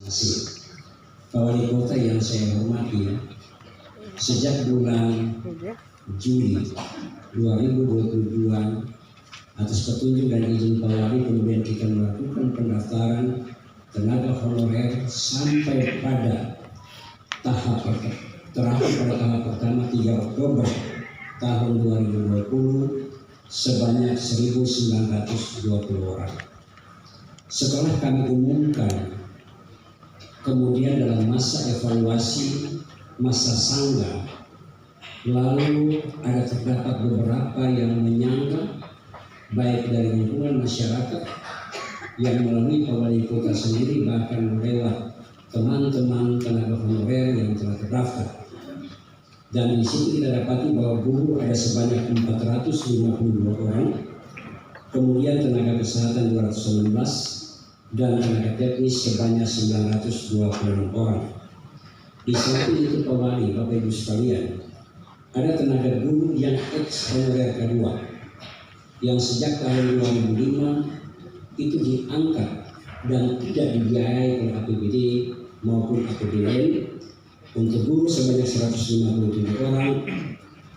Asik. Pak Wali Kota yang saya hormati, sejak bulan Juli 2022 atas petunjuk dan izin Pak Wali, kemudian kita melakukan pendaftaran tenaga honorer sampai pada tahap terakhir pada tahap pertama 3 Oktober tahun 2020 sebanyak 1.920 orang. Setelah kami umumkan, kemudian dalam masa evaluasi masa sangga, lalu terdapat beberapa yang menyangka, baik dari lingkungan masyarakat yang melalui Pak Wali Kota sendiri, bahkan lewat teman-teman tenaga honorer yang telah terdaftar. Dan di situ kita dapati bahwa guru ada sebanyak 452 orang, kemudian tenaga kesehatan 219 dan tenaga teknis sebanyak 926 orang. Di samping itu Pak Wali, Bapak Ibu sekalian, ada tenaga guru yang ex honorer kedua yang sejak tahun 2005 itu diangkat dan tidak dibiayai oleh APBD maupun APBN. Untuk guru sebanyak 157 orang,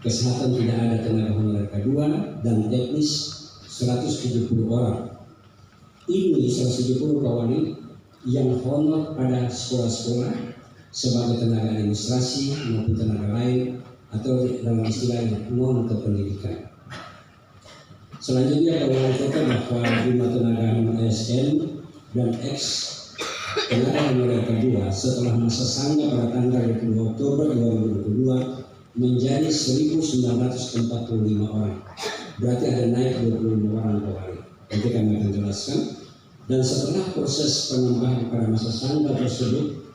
kesehatan tidak ada tenaga honorer kedua, dan teknis 170 orang. Ini 170 Pak Wali yang honor pada sekolah-sekolah sebagai tenaga administrasi maupun tenaga lain atau dalam istilahnya non kependidikan. Selanjutnya Pak Wali Kota bahwa jumlah tenaga ASN dan X tenaga honorer kedua setelah masa sangga pada tanggal 22 Oktober 2022 menjadi 1.945 orang. Berarti ada naik 25 orang Pak Wali. Nanti kami akan jelaskan. Dan setelah proses penambahan pada masa sangga tersebut,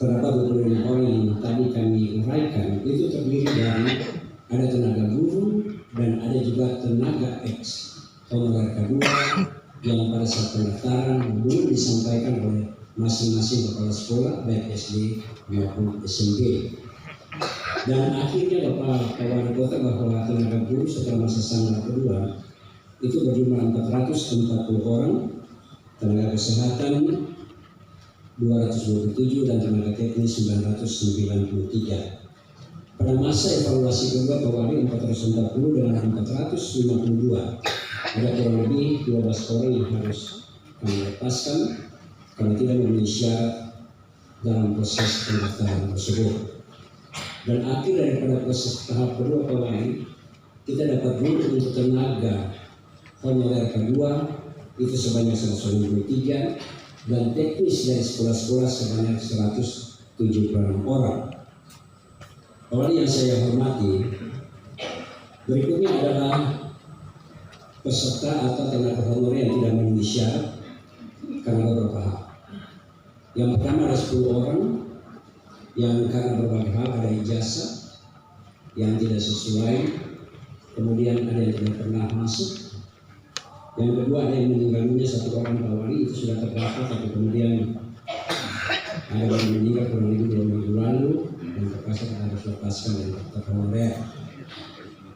terdapat 25 orang yang tadi kami uraikan, itu terdiri dari ada tenaga guru dan ada juga tenaga X honorer kedua yang pada saat pendaftaran belum disampaikan oleh masing-masing kepala sekolah baik SD maupun SMP. Dan akhirnya Bapak Wali Kota bahwa tenaga guru setelah masa sangga kedua itu berjumlah 440 orang, tenaga kesehatan 227 dan tenaga teknis 993. Pada masa evaluasi kedua Pak Wali 440 dengan 452 ada kurang lebih 12 orang yang harus kami lepaskan karena tidak memenuhi syarat dalam proses pendaftaran tersebut. Dan akhir daripada proses tahap kedua Pak Wali, kita dapat guru untuk tenaga honorer kedua itu sebanyak 193 dan teknis dari sekolah-sekolah sebanyak 176 orang. Pak Wali yang saya hormati, berikutnya adalah peserta atau tenaga honorer yang tidak memenuhi syarat karena beberapa hal. Yang pertama ada 10 orang yang karena berbagai hal ada ijazah yang tidak sesuai, kemudian ada yang tidak pernah masuk. Yang kedua ada yang meninggal dunia 1 orang Pak Wali, itu sudah terdaftar, tapi kemudian ada yang meninggal kurang lebih 2 minggu lalu dan terpaksa kita harus lepaskan dari daftar honorer.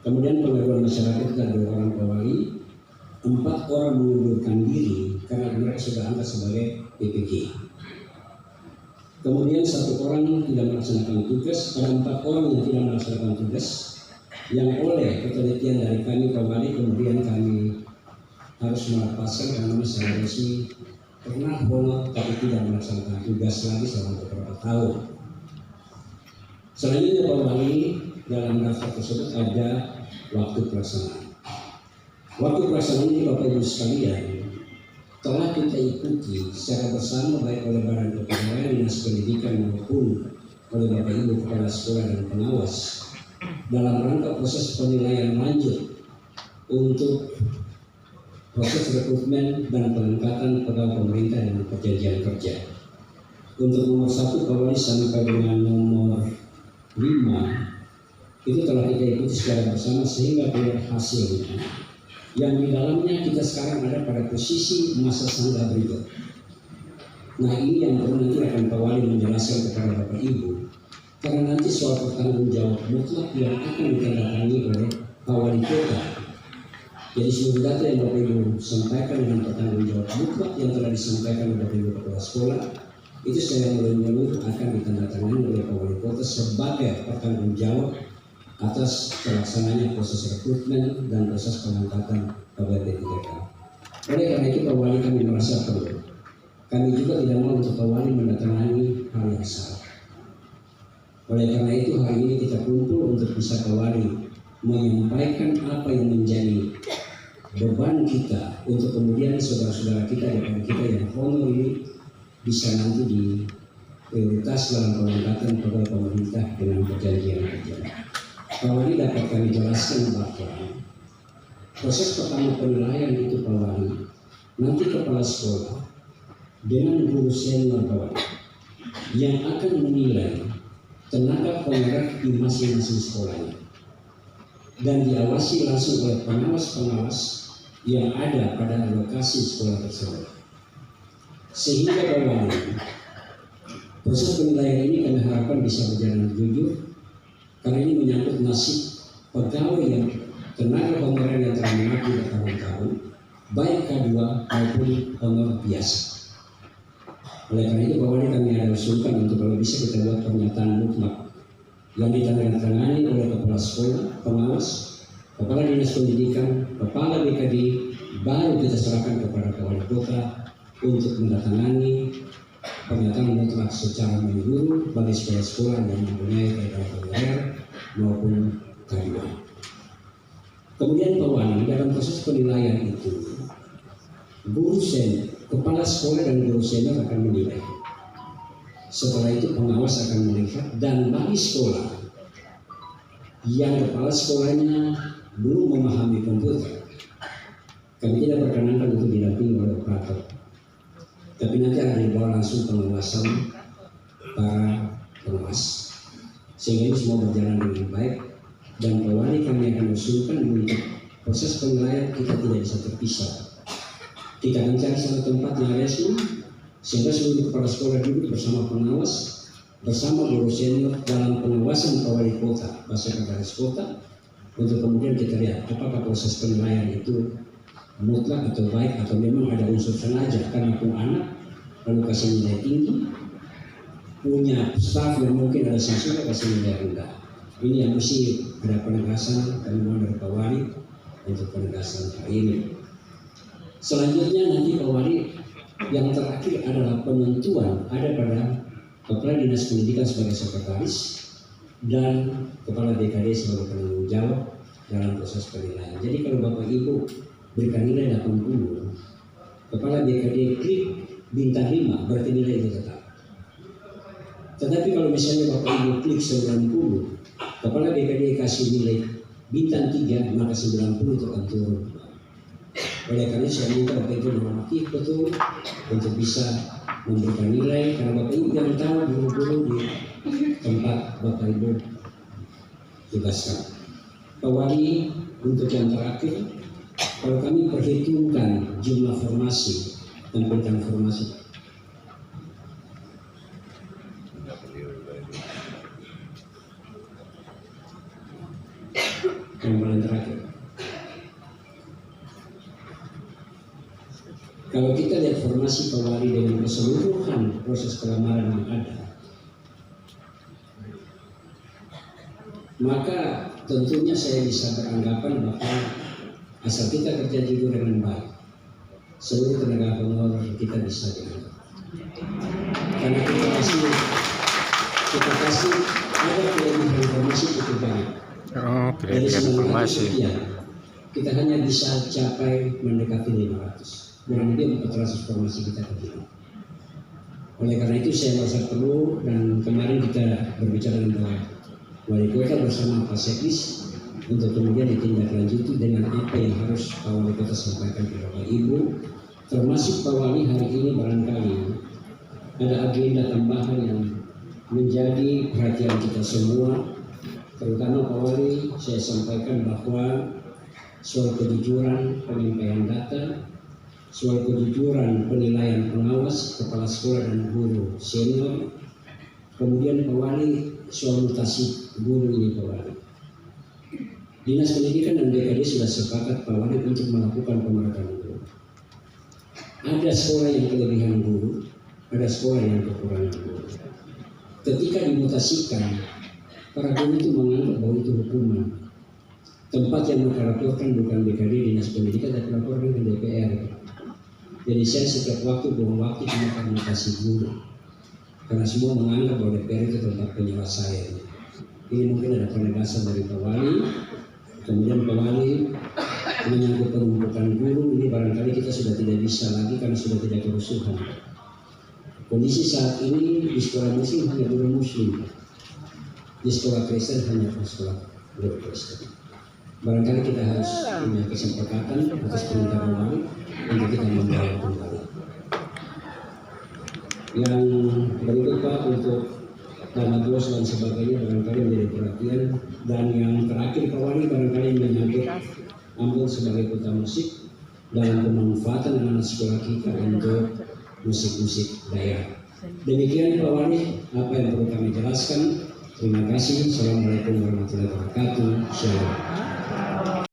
Kemudian pengaduan masyarakat itu ada 2 orang Pak Wali, 4 orang mengundurkan diri karena mereka sudah angkat sebagai PPG. Kemudian 1 orang tidak melaksanakan tugas, ada 4 orang yang tidak melaksanakan tugas yang oleh ketelitian dari kami Pak Wali kemudian kami harus melepaskan karena secara resmi pernah honor tapi tidak melaksanakan tugas lagi selama beberapa tahun. Selanjutnya Pak Wali, dalam daftar tersebut ada waktu pelaksanaan. Waktu pelaksanaan ini Bapak Ibu sekalian telah kita ikuti secara bersama baik oleh Badan Kepegawaian, Dinas Pendidikan maupun oleh Bapak Ibu Kepala Sekolah dan pengawas dalam rangka proses penilaian lanjut untuk proses rekrutmen dan pengangkatan pegawai pemerintah dan perjanjian kerja. Untuk nomor 1 Pak Wali sampai dengan nomor 5 itu telah kita ikuti secara bersama sehingga keluar hasilnya yang di dalamnya kita sekarang ada pada posisi masa sangga berikut. Nah ini yang perlu nanti akan Pak Wali menjelaskan kepada Bapak Ibu, karena nanti soal pertanggung jawab mutlak yang akan ditandatangani oleh Pak Wali Kota Jadi seluruh data yang Bapak Ibu sampaikan dengan pertanggung jawab mutlak yang telah disampaikan oleh Bapak Ibu Kepala Sekolah itu secara menyeluruh akan ditandatangani oleh Pak Wali Kota sebagai pertanggung jawab atas pelaksananya proses rekrutmen dan proses pengangkatan pegawai P3K. Oleh karena itu Pak Wali kami merasa perlu. Kami juga tidak mau untuk Pak Wali mendatangani hal yang salah. Oleh karena itu hari ini kita kumpul untuk bisa Pak Wali menyampaikan apa yang menjadi beban kita untuk kemudian saudara-saudara kita dan kita yang honor ini bisa nanti di prioritas dalam pengangkatan pegawai pemerintah dengan perjanjian kerja. Pak Wali dapat kami jelaskan bahwa proses pertama penilaian itu Pak Wali, nanti kepala sekolah dengan guru senior Pak Wali yang akan menilai tenaga honorer di masing-masing sekolahnya dan diawasi langsung oleh pengawas-pengawas yang ada pada lokasi sekolah tersebut. Sehingga Pak Wali, proses penilaian ini kami harapkan bisa berjalan jujur karena ini menyangkut nasib pegawai yang tenaga honorer yang telah mengabdi bertahun-tahun, baik K2 maupun honor biasa. Oleh karena itu Pak Wali kami ada usulkan untuk kalau bisa kita buat pernyataan mutlak yang ditandatangani oleh kepala sekolah, pengawas, kepala dinas pendidikan, kepala BKD, baru kita serahkan kepada Pak Wali Kota untuk mendatangani pernyataan mutlak secara menyeluruh bagi sekolah-sekolah yang mempunyai tenaga honorer maupun K2. Kemudian Pak Wali dalam proses penilaian itu, guru senior, kepala sekolah dan guru senior akan menilai. Setelah itu pengawas akan melihat dan bagi sekolah yang kepala sekolahnya belum memahami komputer, kami tidak perkenankan untuk didampingi oleh operator. Tapi nanti akan dibawa langsung pengawasan para pengawas. Sehingga ini semua berjalan dengan baik dan Pak Wali kami akan usulkan untuk proses penilaian kita tidak bisa terpisah. Kita akan cari satu tempat yang resmi sehingga seluruh kepala sekolah duduk bersama pengawas, bersama guru senior dalam pengawasan Pak Wali Kota, Pak Sekretaris Kota, untuk kemudian kita lihat apakah proses penilaian itu mutlak atau baik atau memang ada unsur sengaja karena pun anak lalu kasih nilai tinggi, punya staf yang mungkin ada sensor kasih nilai rendah. Ini yang mesti ada penegasan kami mohon dari Pak Wali untuk penegasan hari ini. Selanjutnya nanti Pak Wali yang terakhir adalah penentuan ada pada Kepala Dinas Pendidikan sebagai sekretaris dan Kepala BKD sebagai penanggung jawab dalam proses penilaian. Jadi kalau Bapak Ibu berikan nilai 80, Kepala BKD klik bintang 5 berarti nilai itu tetap. Tetapi kalau misalnya Bapak Ibu klik 90, Kepala BKD kasih nilai bintang 3 maka 90 itu akan turun. Oleh karena saya minta Bapak Ibu normatif betul untuk bisa memberikan nilai karena Bapak Ibu yang tahu guru-guru di tempat Bapak Ibu tugaskan. Pak Wali untuk yang terakhir, kalau kami perhitungkan jumlah formasi dan bidang formasi yang paling terakhir, kalau kita lihat formasi Pak Wali dengan keseluruhan proses pelamaran yang ada, maka tentunya saya bisa beranggapan bahwa asal kita kerja jujur dengan baik, seluruh tenaga honorer kita bisa diangkat. Karena kita kasih ada kelebihan informasi cukup banyak. Dari informasi kita hanya bisa capai mendekati 500, kurang lebih 400 formasi kita terjadi. Oleh karena itu saya merasa perlu dan kemarin kita berbicara dengan Wali Kota bersama Pak Seklis untuk kemudian ditindaklanjuti dengan apa yang harus Pak Wali Kota sampaikan kepada Bapak Ibu, termasuk Pak Wali hari ini barangkali ada agenda tambahan yang menjadi perhatian kita semua, terutama Pak Wali. Saya sampaikan bahwa soal kejujuran penyampaian data, soal kejujuran penilaian pengawas, kepala sekolah dan guru senior, kemudian Pak Wali soal mutasi guru ini Pak Wali. Dinas Pendidikan dan BKD sudah sepakat Pak Wali untuk melakukan pemerataan guru. Ada sekolah yang kelebihan guru, ada sekolah yang kekurangan guru. Ketika dimutasikan, para guru itu menganggap bahwa itu hukuman. Tempat yang mereka laporkan bukan BKD, Dinas Pendidikan, tapi laporkan ke DPR. Jadi saya setiap waktu buang waktu cuma komunikasi guru. Karena semua menganggap bahwa DPR itu tempat penyelesaian. Ini mungkin ada penegasan dari Pak Wali. Kemudian Pak Wali menyangkut penumpukan guru, ini barangkali kita sudah tidak bisa lagi karena sudah tidak kerusuhan. Kondisi saat ini di sekolah muslim hanya guru muslim, di sekolah Kristen hanya sekolah guru Kristen. Barangkali kita harus punya kesepakatan atas perintah Pak Wali untuk kita membayar kembali. Yang berikut Pak, untuk tanah bos dan sebagainya barangkali menjadi perhatian. Dan yang terakhir Pak Wali barangkali menyangkut Ambon sebagai kota musik dalam pemanfaatan anak sekolah kita untuk musik-musik daerah. Demikian Pak Wali apa yang perlu kami jelaskan. Terima kasih. Assalamualaikum warahmatullahi wabarakatuh. Shalom.